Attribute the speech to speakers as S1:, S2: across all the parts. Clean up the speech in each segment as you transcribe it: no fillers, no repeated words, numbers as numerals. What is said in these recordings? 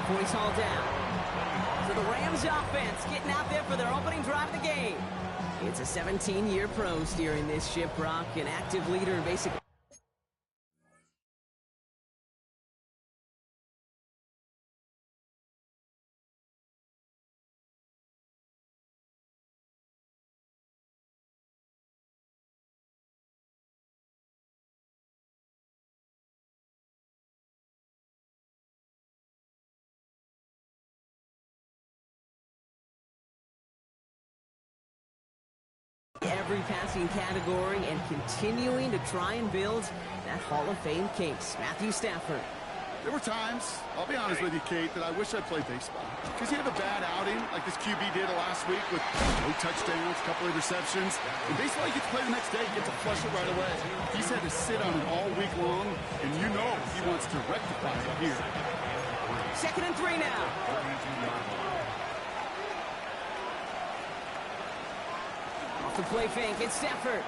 S1: voice all down. So the Rams offense getting out there for their opening drive of the game. It's a 17-year pro steering this ship, Brock, an active leader in basically... every passing category and continuing to try and build that Hall of Fame case. Matthew Stafford.
S2: There were times, I'll be honest with you, Kate, that I wish I played baseball. Because you have a bad outing, like this QB did last week with no touchdowns, a couple interceptions. In baseball, you get to play the next day, you get to flush it right away. He's had to sit on it all week long, and you know he wants to rectify it here.
S1: 2nd and 3 now. Off the play fake, it's Stafford.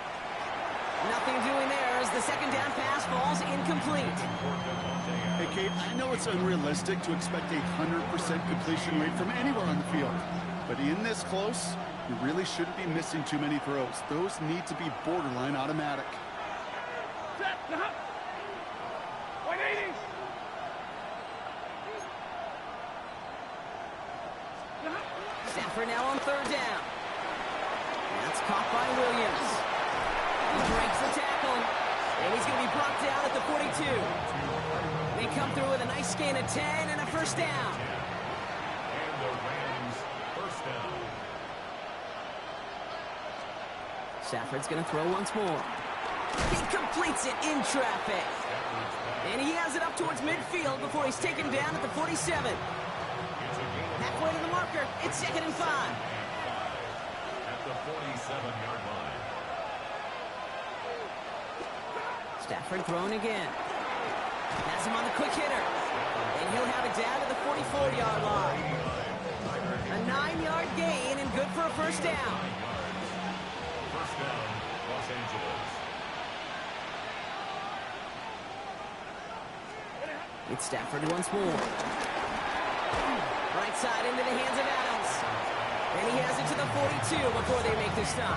S1: Nothing doing there as the second down pass falls incomplete.
S2: Hey, Kate, I know it's unrealistic to expect a 100% completion rate from anywhere on the field. But in this close, you really shouldn't be missing too many throws. Those need to be borderline automatic.
S1: Stafford now on 3rd down. That's caught by Williams. He breaks the tackle, and he's going to be brought down at the 42. They come through with a nice gain of 10 and a first down.
S3: And the Rams first down.
S1: Stafford's going to throw once more. He completes it in traffic. And he has it up towards midfield before he's taken down at the 47. Halfway to the marker, it's 2nd and 5.
S3: At the 47-yard line.
S1: Stafford throwing again. Has him on the quick hitter. And he'll have it down to the 44-yard line. A 9-yard gain and good for a first down.
S3: First down, Los Angeles.
S1: It's Stafford once more. Right side into the hands of Adams. And he has it to the 42 before they make the stop.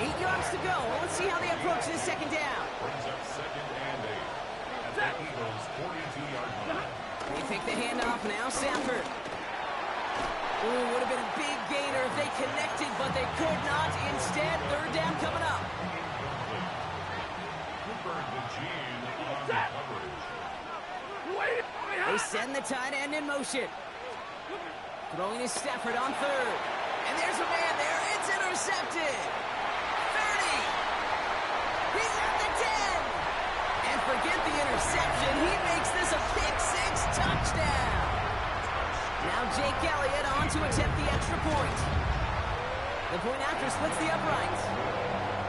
S1: 8 yards to go. Well, let's see how they approach this second down.
S3: Brings up 2nd and 8 at the Eagles' 42-yard line.
S1: They pick the handoff now, Stafford. Ooh, would have been a big gainer if they connected, but they could not. Instead, 3rd down coming up.
S3: Cooper DeJean on the coverage.
S1: They send the tight end in motion. Throwing is Stafford on 3rd. And there's a man there. It's intercepted. 30. He's at the 10. And forget the interception. He makes this a pick-6 touchdown. Now Jake Elliott on to attempt the extra point. The point after splits the uprights.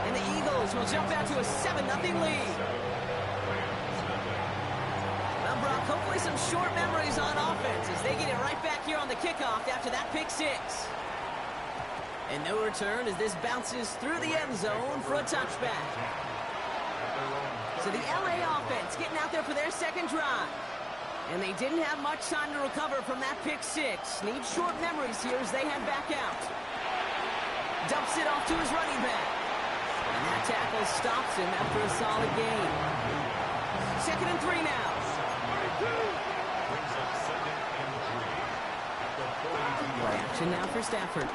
S1: And the Eagles will jump out to a 7-0 lead. Brock, hopefully some short memories on offense as they get it right back here on the kickoff after that pick-6. And no return as this bounces through the end zone for a touchback. So the LA offense getting out there for their second drive. And they didn't have much time to recover from that pick-6. Need short memories here as they head back out. Dumps it off to his running back. And that tackle stops him after a solid gain. 2nd and 3 now.
S3: Brings up 2nd and 3 at the 42-yard
S1: Action now for Stafford.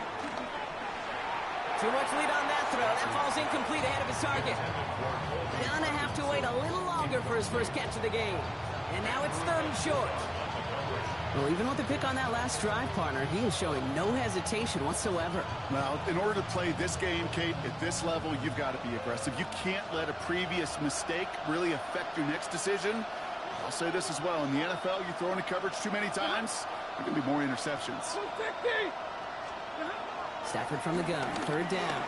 S1: Too much lead on that throw. That falls incomplete ahead of his target. Gonna have to wait a little longer for his first catch of the game. And now it's 3rd and short. Well, even with the pick on that last drive, partner, he is showing no hesitation whatsoever.
S2: Well, in order to play this game, Kate, at this level, you've got to be aggressive. You can't let a previous mistake really affect your next decision. I'll say this as well. In the NFL, you throw into coverage too many times, there can be more interceptions.
S1: Stafford from the gun, 3rd down.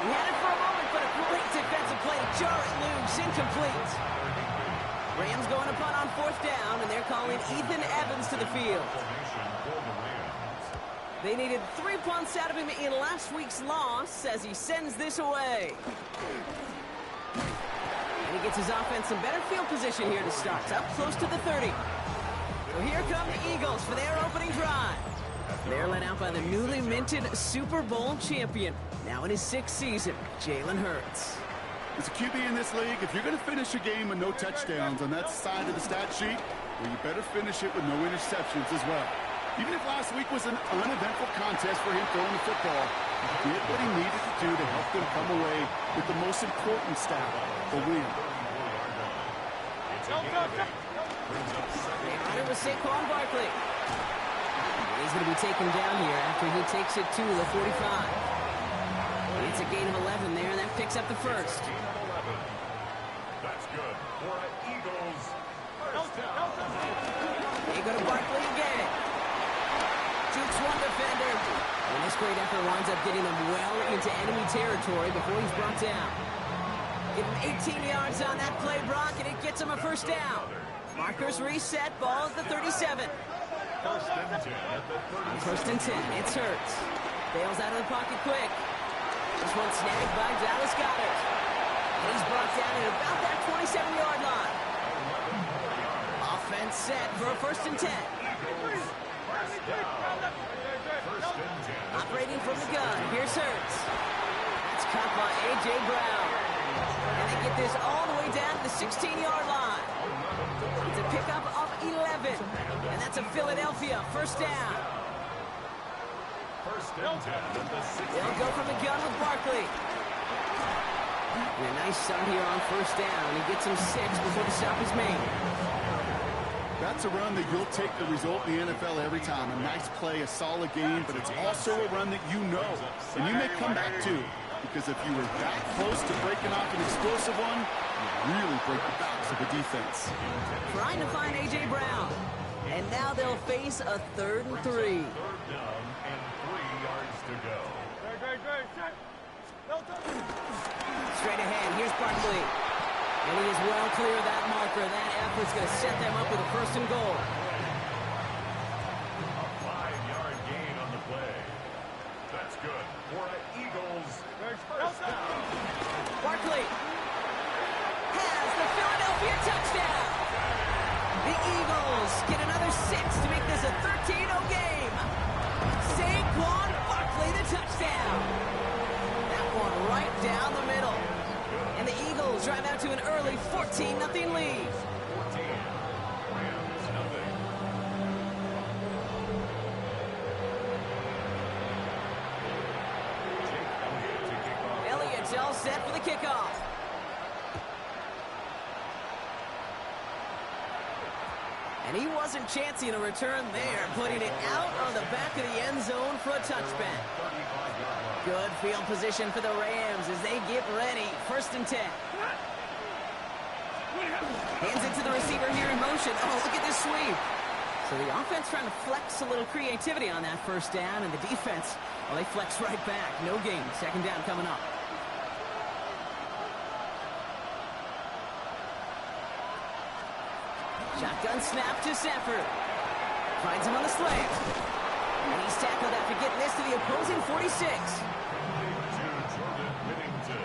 S1: He had it for a moment, but a great defensive play to jar it loose, incomplete. Rams going to punt on 4th down, and they're calling Ethan Evans to the field. They needed 3 punts out of him in last week's loss as he sends this away. And he gets his offense in better field position here to start, up close to the 30. So come the Eagles for their opening drive. They're led out by the newly minted Super Bowl champion, now in his 6th season, Jalen Hurts.
S2: As a QB in this league, if you're going to finish a game with no touchdowns on that side of the stat sheet, well, you better finish it with no interceptions as well. Even if last week was an uneventful contest for him throwing the football, he did what he needed to do to help them come away with the most important stat, the win.
S1: They run it with Saquon Barkley. He's going to be taken down here after he takes it to the 45. It's a gain of 11 there, and that picks up the first.
S3: That's good for an Eagles first down.
S1: They go to Barkley again. Jukes one defender. And this great effort winds up getting them well into enemy territory before he's brought down. Give him 18 yards on that play, Brock, and it gets him a first down. Markers reset, ball at the 37.
S3: First and 10 at the 30.
S1: First and 10, it's Hurts. Bails out of the pocket quick. This one snagged by Dallas Goedert. And he's brought down at about that 27-yard line. Offense set for a first and 10. Operating from the gun, here's Hurts. That's caught by A.J. Brown. And they get this all the way down to the 16-yard line. It's a pickup of 11. And that's a Philadelphia first down.
S3: First and 10 at the 60.
S1: They'll go from the gun with Barkley. And a nice start here on first down. He gets him 6 before the stop is made.
S2: That's a run that you'll take the result in the NFL every time. A nice play, a solid game, but it's also a run that you know, and you may come back to, because if you were that close to breaking off an explosive one, you really break the backs of the defense.
S1: Trying to find A.J. Brown. And now they'll face a 3rd and 3.
S3: Third down and 3 yards to go.
S1: Straight ahead, here's Barkley. And he is well clear of that marker. That effort's going to set them up with a first and goal.
S3: A 5-yard gain on the play. That's good for an Eagles first down.
S1: Barkley has the Philadelphia touchdown. The Eagles get another 6 to make this a 13-0 game. Saquon Barkley, the touchdown. That one right down the middle. And the Eagles drive out to an early 14-0 lead.
S3: 14. Rams nothing. Jake Elliott to kick off.
S1: Elliott's all set for the kickoff. And he wasn't chancing a return there, putting it out on the back of the end zone for a touchback. Good field position for the Rams as they get ready. First and 10. Hands it to the receiver here in motion. Oh, look at this sweep. So the offense trying to flex a little creativity on that first down, and the defense, well, they flex right back. No gain. Second down coming up. Shotgun snap to Stafford. Finds him on the slant. And he's tackled after getting this to the opposing 46.
S3: To Jordan Whittington.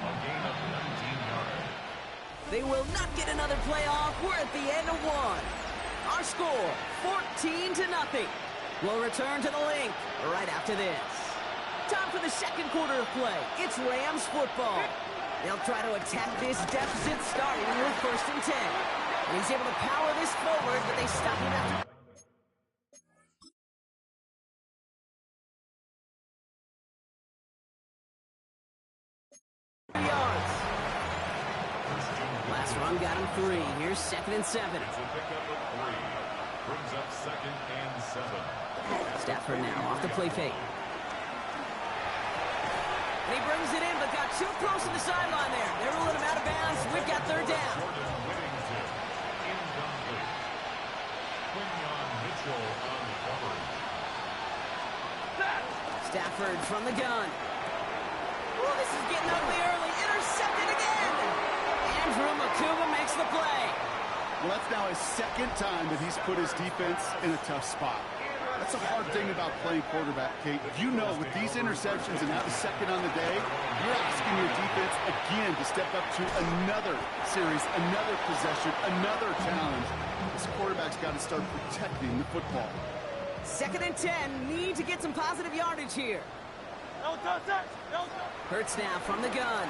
S3: A gain of 19 yards.
S1: They will not get another playoff. We're at the end of one. Our score, 14-0. We'll return to the link right after this. Time for the second quarter of play. It's Rams football. They'll try to attack this deficit starting with first and 10. And he's able to power this forward, but they stop him after. Yards. Last run got him 3. Here's 2nd and 7.
S3: It's a pickup of 3. Brings up 2nd and 7.
S1: Stafford now off the play fake. And he brings it in, but got too close to the sideline there. They're ruling him out of bounds. We've got 3rd down.
S3: Jordan Whittington. Incomplete. Quinyon Mitchell on the coverage.
S1: Stafford from the gun. Oh, this is getting ugly early. Intercepted again. Andrew Makuba makes the play.
S2: Well, that's now his 2nd time that he's put his defense in a tough spot. That's the hard thing about playing quarterback, Kate. You know, with these interceptions and have a second on the day, you're asking your defense again to step up to another series, another possession, another challenge. This quarterback's got to start protecting the football.
S1: 2nd and 10, need to get some positive yardage here. Hurts now from the gun.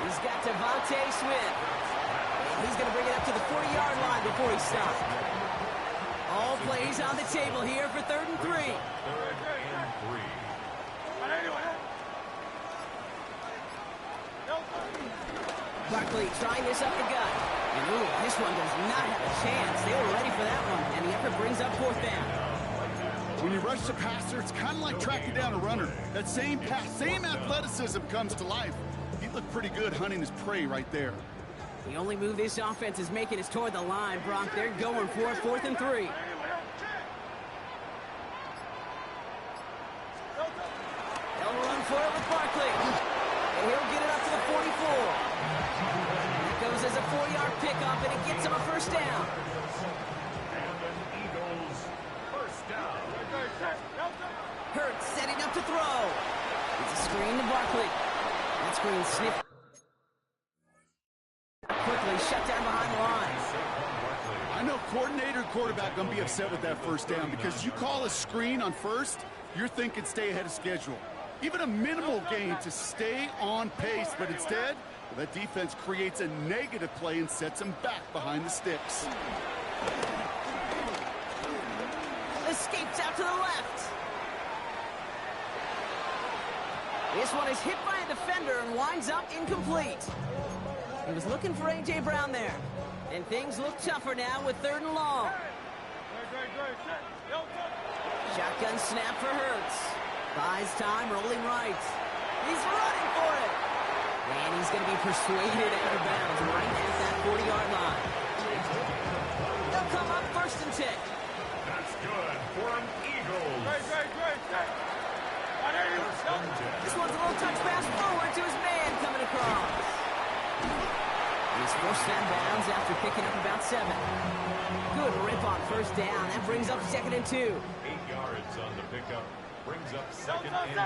S1: He's got Devontae Smith. And he's going to bring it up to the 40-yard line before he stops. All plays on the table here for 3rd and 3.
S3: 3rd and 3.
S1: Barkley trying this up the gut. And ooh, this one does not have a chance. They were ready for that one, and the effort brings up 4th down.
S2: When you rush the passer, it's kind of like tracking down a runner. That same pass, same athleticism comes to life. He looked pretty good hunting his prey right there.
S1: The only move this offense is making is toward the line, Brock. They're going for it, 4th and 3. They'll run for it with Barkley. And he'll get it up to the 44. That goes as a 4-yard pickup, and it gets him a 1st down.
S3: And an Eagles 1st down.
S1: Hurts setting up to throw. It's a screen to Barkley. That screen sniffed. Quickly shut down behind the line.
S2: I know coordinator and quarterback going to be upset with that 1st down because you call a screen on 1st, you're thinking stay ahead of schedule. Even a minimal gain to stay on pace, but instead, that defense creates a negative play and sets them back behind the sticks.
S1: Escapes out to the left. This one is hit by a defender and winds up incomplete. He was looking for A.J. Brown there. And things look tougher now with 3rd and long. Shotgun snap for Hurts. Buys time, rolling right. He's running for it. And he's going to be persuaded out of bounds right at that 40-yard line. They'll come up 1st and 10.
S3: That's good for an Eagles.
S1: This one's a little touch pass forward to his man coming across. He's forced out of bounds after picking up about 7. Good rip on 1st down. That brings up 2nd and 2.
S3: 8 yards on the pickup. Brings up 2nd and 2.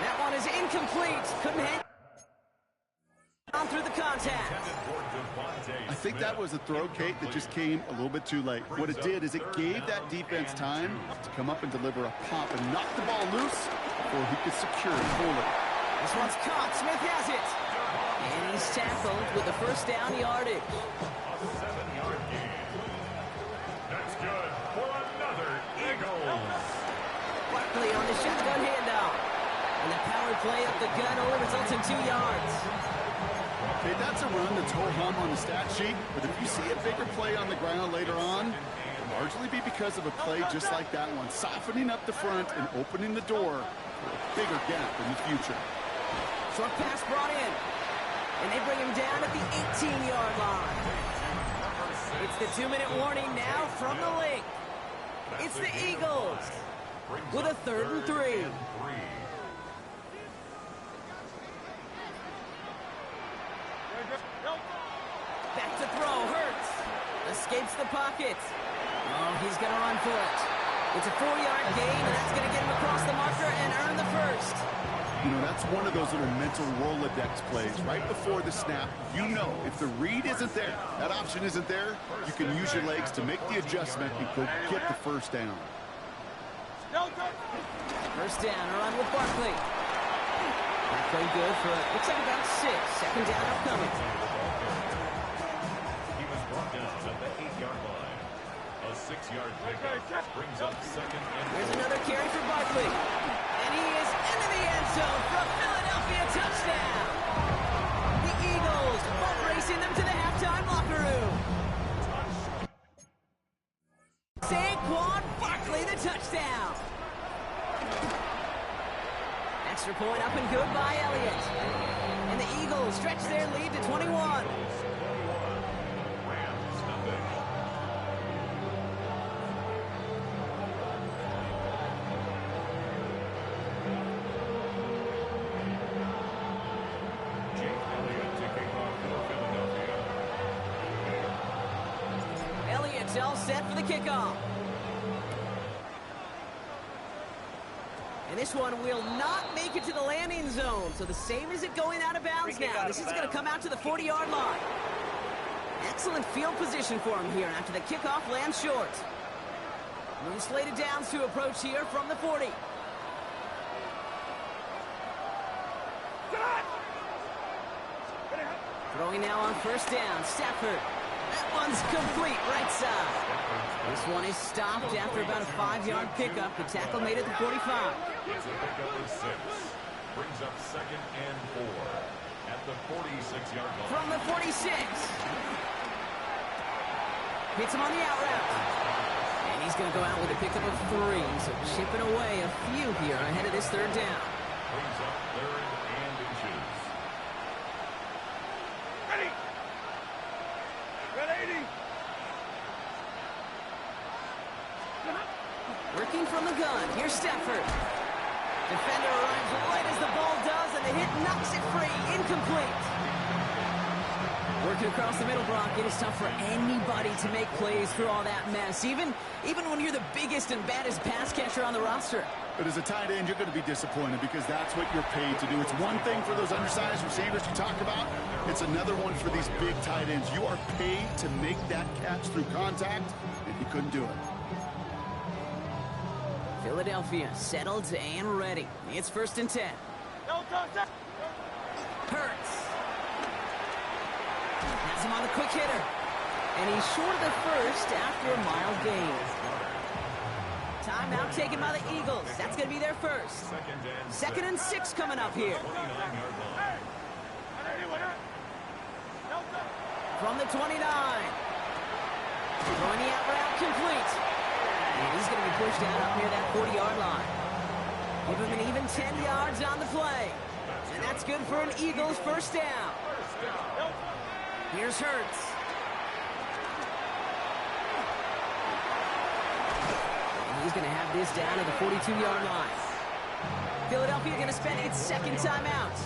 S1: That one is incomplete. Couldn't hang on through the contact.
S2: I think that was a throw, Kate, that just came a little bit too late. What it did is it gave that defense time to come up and deliver a pop and knock the ball loose before he could secure it fully.
S1: This one's caught. Smith has it. And he's tackled with the 1st down yardage.
S3: A 7-yard gain. That's good for another Eagles.
S1: Barkley on the shotgun handoff. And the power play up the gut only results in 2 yards.
S2: Okay, that's a run that's ho-hum on the stat sheet, but if you see a bigger play on the ground later on, it'll largely be because of a play just like that one, softening up the front and opening the door for a bigger gap in the future.
S1: Short pass brought in. And they bring him down at the 18-yard line. It's the 2-minute warning now from the link. It's the Eagles with a 3rd and 3. Back to throw. Hurts. Escapes the pocket. Oh, he's going to run for it. It's a 4-yard gain, and that's going to get him across the marker and earn the 1st.
S2: You know, that's one of those little mental Rolodex plays. Right before the snap, you know if the read isn't there, that option isn't there, you can use your legs to make the adjustment and go get the 1st down.
S1: 1st down, a run with Barkley. That play good for, looks like about 6. 2nd down upcoming.
S3: He was brought down at the 8-yard line. A 6-yard pickup brings up 2nd and 4.
S1: Here's another carry for Barkley. And he is into the end zone for a Philadelphia touchdown. The Eagles boat racing them to the halftime locker room. Saquon Barkley, the touchdown. Extra point up and good by Elliott. And the Eagles stretch their lead to 21. Elliott all set for the kickoff. And this one will not make it to the landing zone. So the same as it going out of bounds now. This is going to come out to the 40-yard line. Excellent field position for him here after the kickoff lands short. New slated downs to approach here from the 40. Throwing now on first down. Stafford. That one's complete right side. This one is stopped after about a 5-yard pickup. The tackle made it to 45.
S3: It's a pickup of 6. Brings up 2nd and 4 at the 46-yard line.
S1: From the 46. Hits him on the out route. And he's going to go out with a pickup of 3. So chipping away a few here ahead of this third down.
S3: Brings up 3rd and inches.
S4: Ready! Ready!
S1: Working from the gun. Here's Stafford. Defender arrives right as the ball does, and the hit knocks it free. Incomplete. Working across the middle, Brock. It is tough for anybody to make plays through all that mess, even when you're the biggest and baddest pass catcher on the roster.
S2: But as a tight end, you're going to be disappointed because that's what you're paid to do. It's one thing for those undersized receivers you talked about. It's another one for these big tight ends. You are paid to make that catch through contact, and he couldn't do it.
S1: Philadelphia settled and ready. It's 1st and 10. Hurts. Has him on the quick hitter. And he's short of the first after a mile gain. Timeout taken by the Eagles. That's going to be their first. 2nd and 6 coming up here.
S3: 29-yard line.
S1: From the 29. Throwing the out route complete. And he's going to be pushed out up near that 40-yard line. Give him an even 10 yards on the play. And that's good for an Eagles first down. Here's Hurts. And he's going to have this down at the 42-yard line. Philadelphia going to spend its second timeout.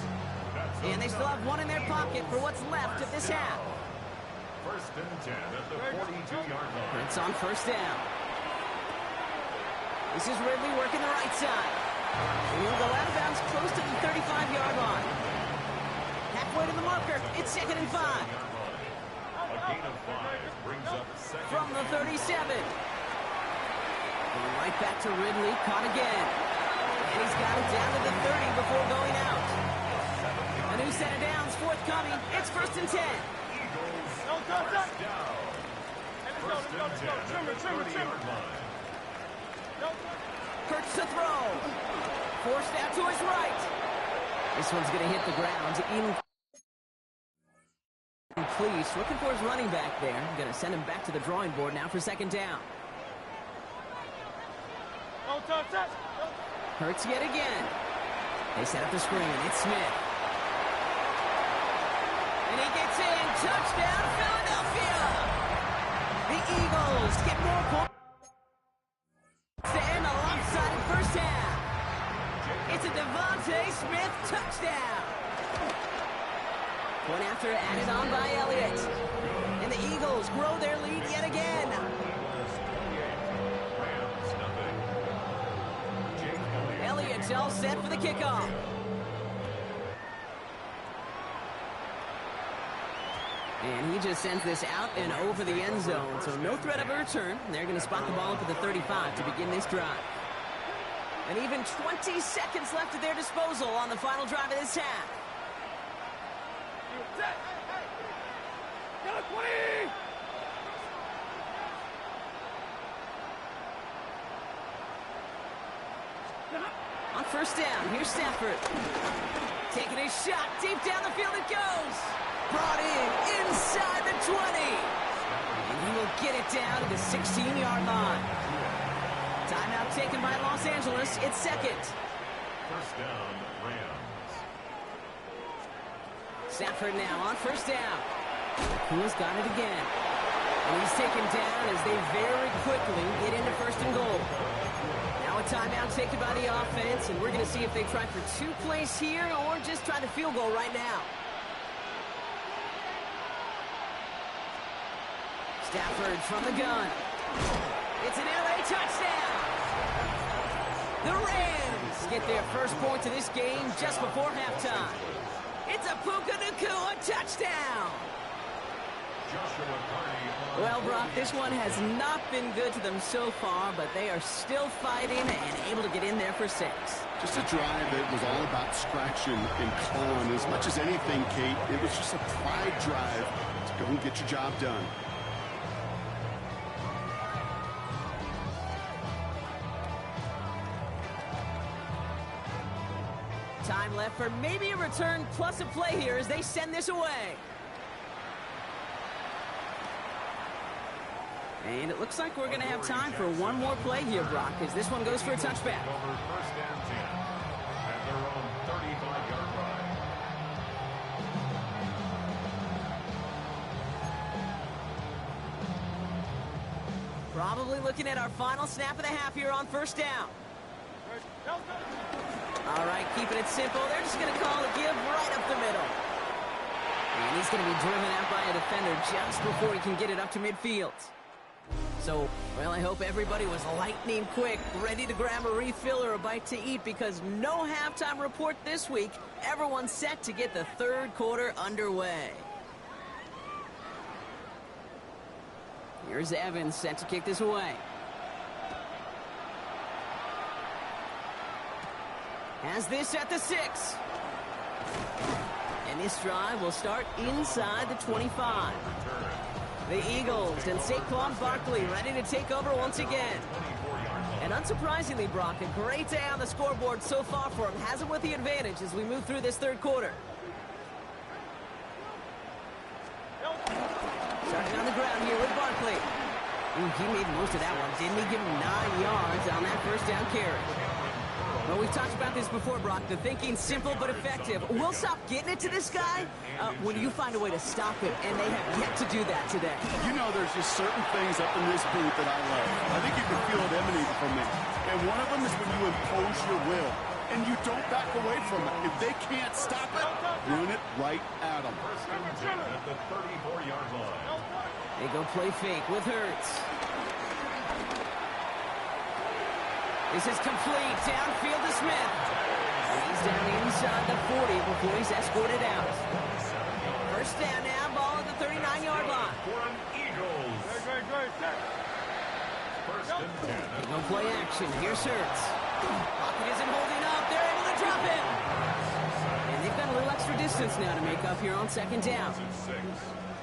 S1: And they still have one in their pocket for what's left of this half.
S3: 1st and 10 at the 42-yard line.
S1: Hurts on first down. This is Ridley working the right side. And he'll go out of bounds close to the 35-yard line. Halfway to the marker, it's 2nd and 5.
S3: A gain of 5 brings up 2nd.
S1: From the 37. Going right back to Ridley, caught again. And he's got it down to the 30 before going out. A new set of downs forthcoming. It's 1st and 10.
S3: Eagles first down. 1st and 10 at the 30-yard line.
S1: Hurts to throw. Forced out to his right. This one's going to hit the ground. Incomplete. Looking for his running back there. Going to send him back to the drawing board now for 2nd down. Hurts yet again. They set up the screen. It's Smith. And he gets in. Touchdown, Philadelphia. The Eagles get more points to end a lopsided first half. It's a Devontae Smith touchdown. One after added on by Elliott. And the Eagles grow their lead yet again. Elliott's all set for the kickoff. And he just sends this out and over the end zone. So no threat of a return. They're going to spot the ball up at the 35 to begin this drive. And even 20 seconds left at their disposal on the final drive of this half. On first down, here's Stafford. Taking a shot, deep down the field it goes. Brought in inside the 20. And he will get it down to the 16-yard line. Timeout taken by Los Angeles. It's 2nd.
S3: First down, Rams.
S1: Stafford now on first down. Who's got it again? And he's taken down as they very quickly get into 1st and goal. Now a timeout taken by the offense, and we're going to see if they try for 2 plays here or just try the field goal right now. Stafford from the gun. It's an LA touchdown. The Rams get their first point of this game just before halftime. It's a Puka Nacua touchdown. Well, Brock, this one has not been good to them so far, but they are still fighting and able to get in there for 6.
S2: Just a drive that was all about scratching and clawing. As much as anything, Kate, it was just a pride drive to go and get your job done.
S1: Time left for maybe a return plus a play here as they send this away. And it looks like we're going to have time for one more play here, Brock, as this one goes for a touchback.
S3: Over first and 10 at their own 35-yard line.
S1: Probably looking at our final snap of the half here on first down. All right, keeping it simple. They're just going to call a give right up the middle. And he's going to be driven out by a defender just before he can get it up to midfield. So, well, I hope everybody was lightning quick, ready to grab a refill or a bite to eat, because no halftime report this week. Everyone's set to get the third quarter underway. Here's Evans set to kick this away. Has this at the 6. And this drive will start inside the 25. The Eagles and Saquon Barkley ready to take over once again. And unsurprisingly, Brock, a great day on the scoreboard so far for him. Has him with the advantage as we move through this third quarter. Starting on the ground here with Barkley. Ooh, he made most of that one, didn't he? Give him 9 yards on that first down carry. Well, we've talked about this before, Brock. The thinking's simple but effective. We'll stop getting it to this guy when you find a way to stop him, and they have yet to do that today.
S2: You know, there's just certain things up in this booth that I love. I think you can feel it emanating from me. And one of them is when you impose your will, and you don't back away from it. If they can't stop it, run it right at them.
S3: First and 10 at the 34-yard line.
S1: They go play fake with Hurts. This is complete. Downfield to Smith. He's down inside the 40 before he's escorted out. First down now, ball at the 39-yard line.
S3: For an Eagles. First and 10.
S1: They go play action. Here's Hurts. Pocket isn't holding up. They're able to drop him. And they've got a little extra distance now to make up here on second down.
S3: 6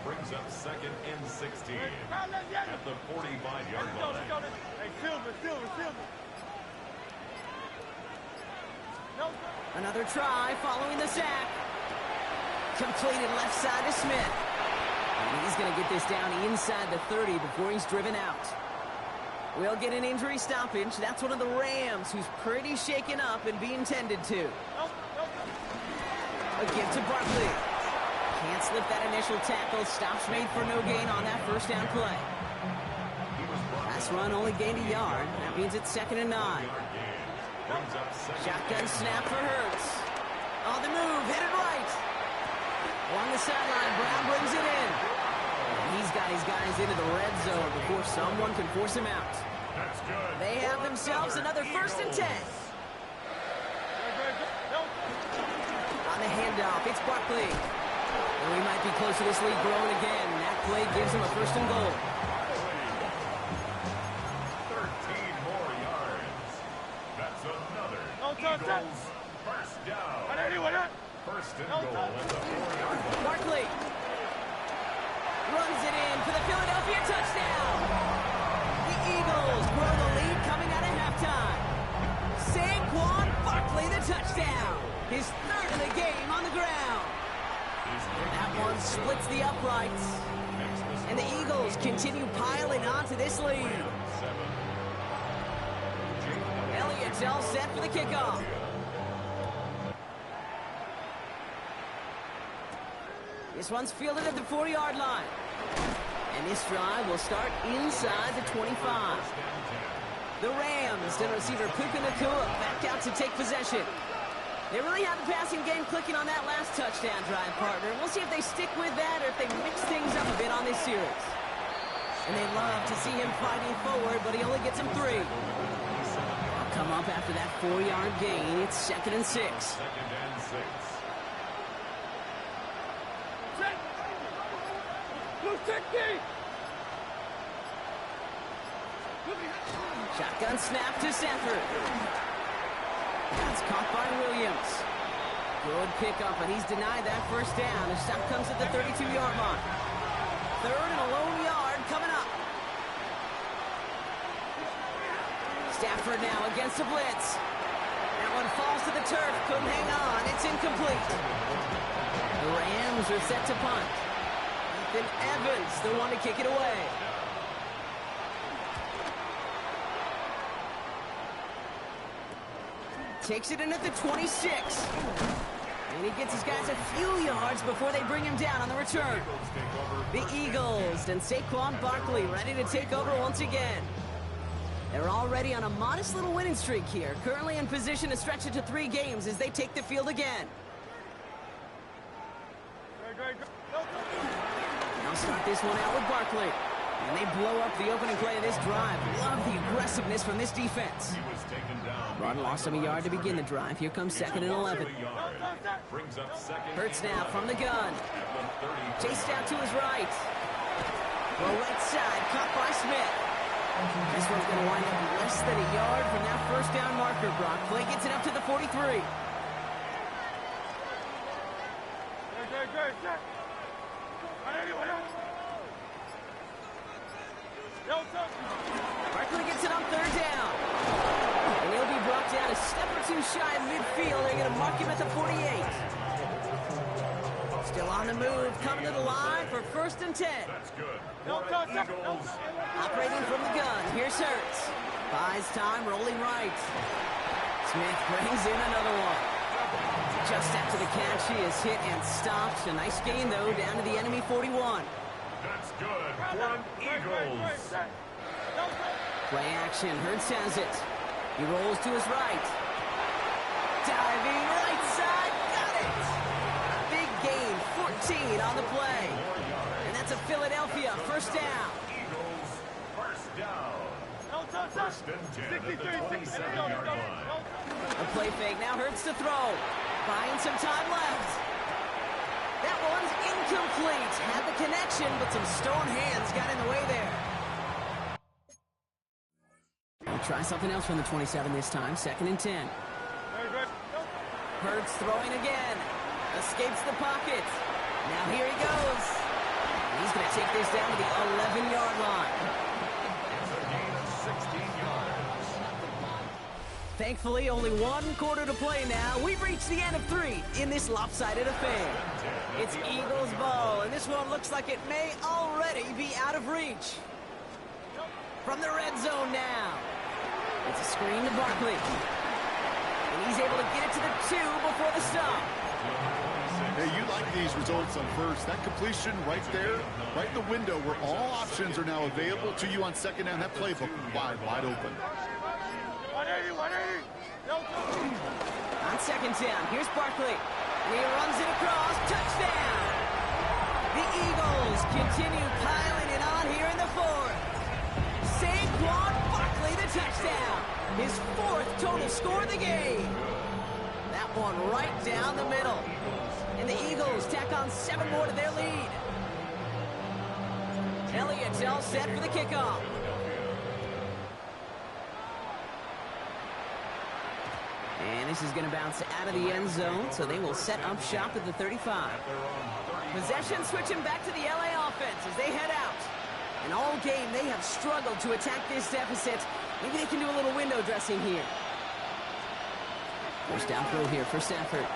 S3: brings up second and 16 at the 45-yard line.
S1: Another try following the sack. Completed left side to Smith. And he's going to get this down inside the 30 before he's driven out. We'll get an injury stoppage. That's one of the Rams who's pretty shaken up and being tended to. A give to Barkley. Can't slip that initial tackle. Stops made for no gain on that first down play. Pass run only gained a yard. That means it's 2nd and 9. Shotgun snap for Hurts. On the move, hit it right. Along the sideline, Brown brings it in. And he's got his guys into the red zone before someone can force him out.
S3: That's good.
S1: They have themselves another first and 10. On the handoff, it's Barkley. And we might be close to this lead growing again. That play gives him a first and goal.
S3: 13 more yards. That's another Eagles first down. First and goal at the 4-yard line.
S1: Barkley runs it in for the Philadelphia touchdown. The Eagles grow the lead coming out of halftime. Saquon Barkley the touchdown. His 3rd of the game on the ground. That one splits the uprights. And the Eagles continue piling onto this lead. Elliott's all set for the kickoff. This one's fielded at the 40-yard line. And this drive will start inside the 25. The Rams and receiver Puka Nacua back out to take possession. They really have the passing game clicking on that last touchdown drive, partner. We'll see if they stick with that or if they mix things up a bit on this series. And they love to see him fighting forward, but he only gets him 3. They'll come up after that 4-yard gain. It's 2nd and 6.
S3: 2nd and 6.
S1: Shotgun snap to Stafford. That's caught by Williams. Good pickup, but he's denied that first down. The stop comes at the 32-yard line. 3rd and a lone yard coming up. Stafford now against the blitz. That one falls to the turf. Couldn't hang on. It's incomplete. The Rams are set to punt. Ethan Evans, the one to kick it away. Takes it in at the 26. And he gets his guys a few yards before they bring him down on the return. The Eagles and Saquon Barkley ready to take over once again. They're already on a modest little winning streak here. Currently in position to stretch it to 3 games as they take the field again. Now start this one out with Barkley. And they blow up the opening play of this drive. Love the aggressiveness from this defense. Run lost him a yard to begin the drive. Here comes 2nd and 11. Hurts now from the gun. Chased out to his right. Well, right side, caught by Smith. This one's going to wind up less than a yard from that first down marker, Brock. Play gets it up to the 43. Barkley gets it on 3rd down. And he'll be brought down a step or 2 shy of midfield. They're going to mark him at the 48. Still on the move, coming to the line for 1st and 10.
S3: That's good.
S1: Operating from the gun, here's Hurts. Buys time, rolling right. Smith brings in another one. Just after the catch, he is hit and stopped. A nice gain, though, down to the enemy 41.
S3: That's good. Eagles.
S1: Play action, Hurts has it. He rolls to his right. Diving right side, got it! Big gain, 14 on the play. And that's a Philadelphia 1st down.
S3: Eagles, 1st down. 1st and 10 at the 27-yard line.
S1: A play fake, now Hurts to throw. Buying some time left. That one's incomplete. Had the connection, but some stone hands got in the way there. We'll try something else from the 27 this time. 2nd and 10. Hurts throwing again. Escapes the pocket. Now here he goes. He's going to take this down to the 11-yard line.
S3: It's a gain of 16 yards.
S1: Thankfully, only 1 quarter to play now. We've reached the end of 3 in this lopsided affair. It's Eagles ball, and this one looks like it may already be out of reach. From the red zone now. It's a screen to Barkley. And he's able to get it to the 2 before the stop.
S2: Hey, you like these results on first. That completion right there, right in the window where all options are now available to you on 2nd down. That playbook wide open.
S1: On 2nd down, here's Barkley. And he runs it across. Touchdown! The Eagles continue piling it on here in the 4th. Saquon Barkley, the touchdown. His 4th total score of the game. That one right down the middle. And the Eagles tack on 7 more to their lead. Elliott's all set for the kickoff. And this is going to bounce out of the end zone, so they will set up shop at the 35. Possession switching back to the LA offense as they head out. And all game, they have struggled to attack this deficit. Maybe they can do a little window dressing here. First down throw here for Stafford.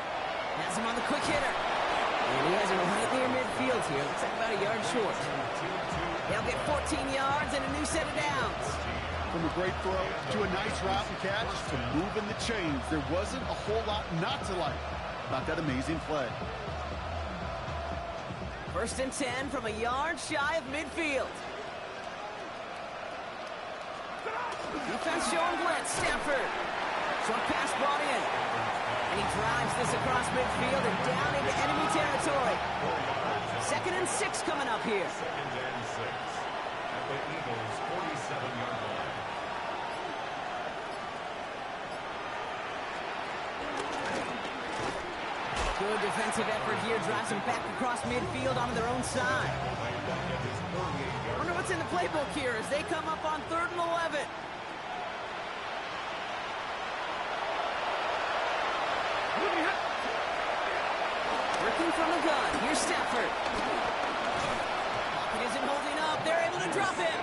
S1: Has him on the quick hitter. And he has it right near midfield here. Looks like about a yard short. They'll get 14 yards and a new set of downs.
S2: From a great throw to a nice route and catch to moving the chains. There wasn't a whole lot not to like about that amazing play.
S1: 1st and 10 from a yard shy of midfield. Defense showing blitz. Stafford. Short pass brought in. And he drives this across midfield and down into enemy territory. 2nd and 6 coming up here.
S3: 2nd and 6 at the
S1: Good defensive effort here. Drives them back across midfield onto their own side. I wonder what's in the playbook here as they come up on 3rd and 11. Working from the gun. Here's Stafford. Pocket isn't holding up. They're able to drop him.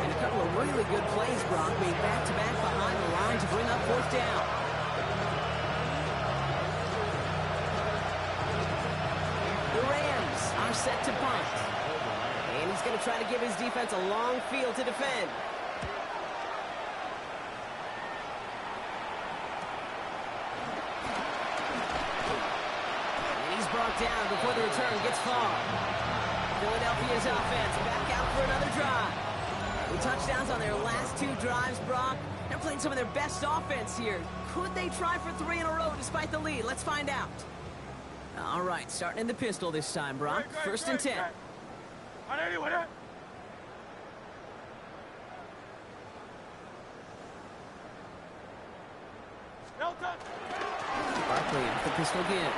S1: And a couple of really good plays, Brock, made back-to-back behind the line to bring up 4th down. The Rams are set to punt. And he's going to try to give his defense a long field to defend. Brought down before the return gets far. Philadelphia's offense back out for another drive. With touchdowns on their last 2 drives, Brock. They're playing some of their best offense here. Could they try for 3 in a row despite the lead? Let's find out. All right, starting in the pistol this time, Brock. 1st and 10. Barkley off the pistol again.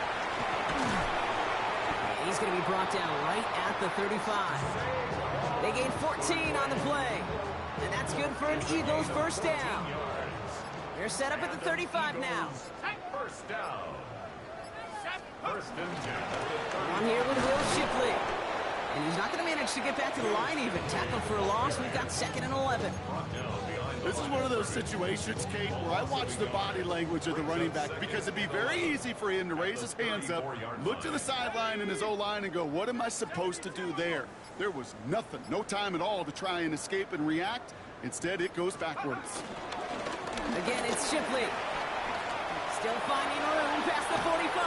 S1: He's going to be brought down right at the 35. They gain 14 on the play. And that's good for an Eagles 1st down. They're set up at the 35 now.
S3: 1st down. 1st and 10.
S1: On here with Will Shipley. And he's not going to manage to get back to the line even. Tackled for a loss. We've got 2nd and 11.
S2: This is one of those situations, Kate, where I watch the body language of the running back because it'd be very easy for him to raise his hands up, look to the sideline in his O-line and go, what am I supposed to do there? There was nothing, no time at all to try and escape and react. Instead, it goes backwards.
S1: Again, it's Shipley. Still finding room past the 45.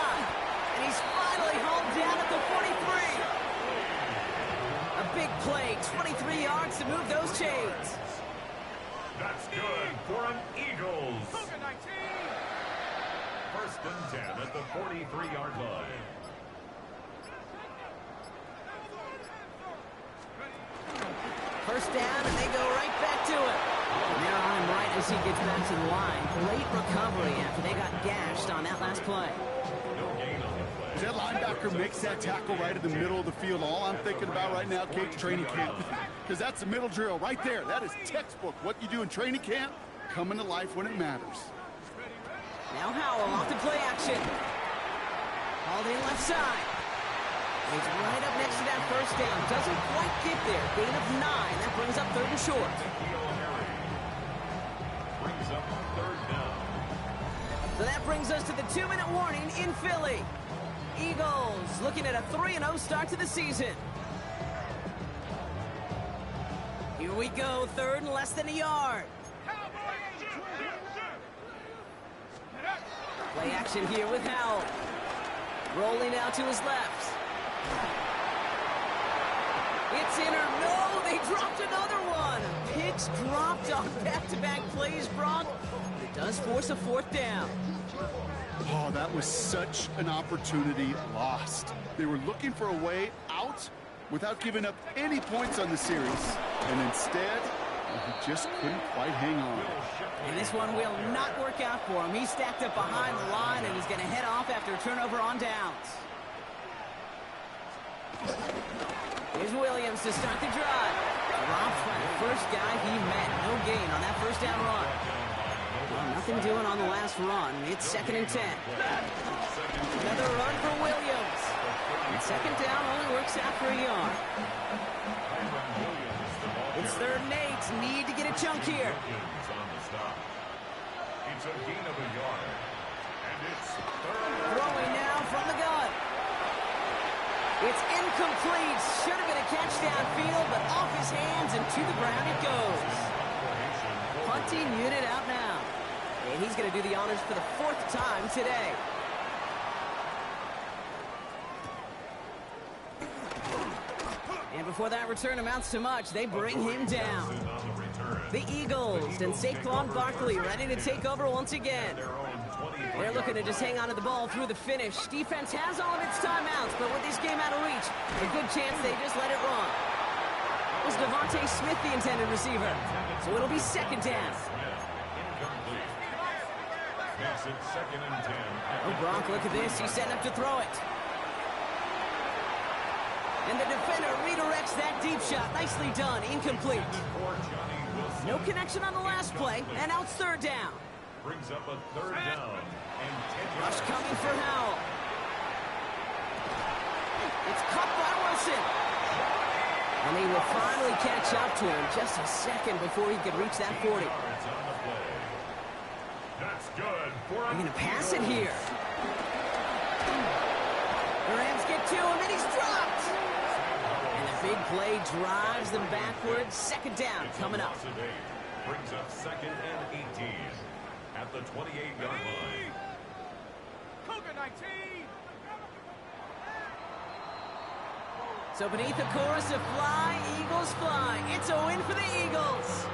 S1: And he's finally hauled down at the 43. A big play, 23 yards to move those chains.
S3: That's good for an Eagles. 1st and 10 at the 43-yard line.
S1: First down, and they go right back to it. And they're on him right as he gets back to the line. Great recovery after they got gashed on that last play.
S3: No gain on the play.
S2: That linebacker makes that tackle right in the middle of the field. All I'm thinking about right now, Kate, training camp. Because that's the middle drill right there. That is textbook. What you do in training camp, coming to life when it matters.
S1: Now Howell off the play action. Hauled in left side. He's right up next to that 1st down. Doesn't quite get there. Gain of 9. That brings up 3rd and short.
S3: Brings up 3rd down.
S1: So that brings us to the 2-minute warning in Philly. Eagles looking at a 3-0 start to the season. Here we go, 3rd and less than a yard. Play action here with Howell. Rolling out to his left. It's in or no, they dropped another one. Picks dropped on back-to-back plays, Brock. It does force a 4th down.
S2: Oh, that was such an opportunity lost. They were looking for a way out without giving up any points on the series. And instead, he just couldn't quite hang on.
S1: And this one will not work out for him. He's stacked up behind the line and he's going to head off after a turnover on downs. Here's Williams to start the drive. Dropped by the first guy he met. No gain on that 1st down run. Well, nothing doing on the last run. It's 2nd and 10. Another run for Williams. And 2nd down only works out for a yard. It's 3rd and 8. Need to get a chunk here.
S3: It's a gain of a yard. And it's 3rd.
S1: Throwing now from the gun. It's incomplete. Should have been a catch downfield, but off his hands and to the ground it goes. Punting unit out now. And he's going to do the honors for the 4th time today. And before that return amounts to much, they bring him down. The Eagles and Saquon Barkley ready to take over once again. They're looking to just hang on to the ball through the finish. Defense has all of its timeouts, but with this game out of reach, a good chance they just let it run. It was Devontae Smith the intended receiver, so it'll be 2nd down.
S3: Next makes it 2nd and 10.
S1: Oh, Brock, look at this. He's setting up to throw it. And the defender redirects that deep shot. Nicely done. Incomplete. No connection on the last play, and now it's 3rd down.
S3: Brings up a 3rd down. And 10
S1: Rush
S3: yards.
S1: coming for Howell. It's caught by Wilson. And he will finally catch up to him just a second before he could reach that 40.
S3: Yards on the play. That's good.
S1: They're going to pass it here. The Rams get to him, and he's dropped. And the big play drives them backwards. 2nd down coming up.
S3: Brings up 2nd and 18 at the 28-yard line.
S4: Cougar 19.
S1: So beneath the chorus of Fly, Eagles Fly, it's a win for the Eagles.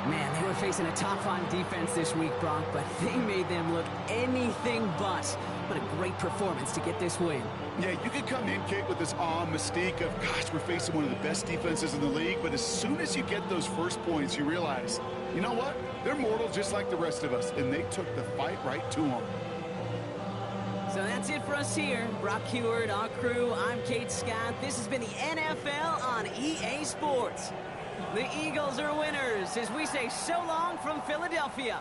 S1: Man, they were facing a top-5 defense this week, Brock, but they made them look anything but. What a great performance to get this win.
S2: Yeah, you could come in, Kate, with this awe mystique of, gosh, we're facing one of the best defenses in the league, but as soon as you get those first points, you realize, you know what? They're mortal just like the rest of us, and they took the fight right to them.
S1: So that's it for us here. Brock Heward, our crew, I'm Kate Scott. This has been the NFL on EA Sports. The Eagles are winners as we say so long from Philadelphia.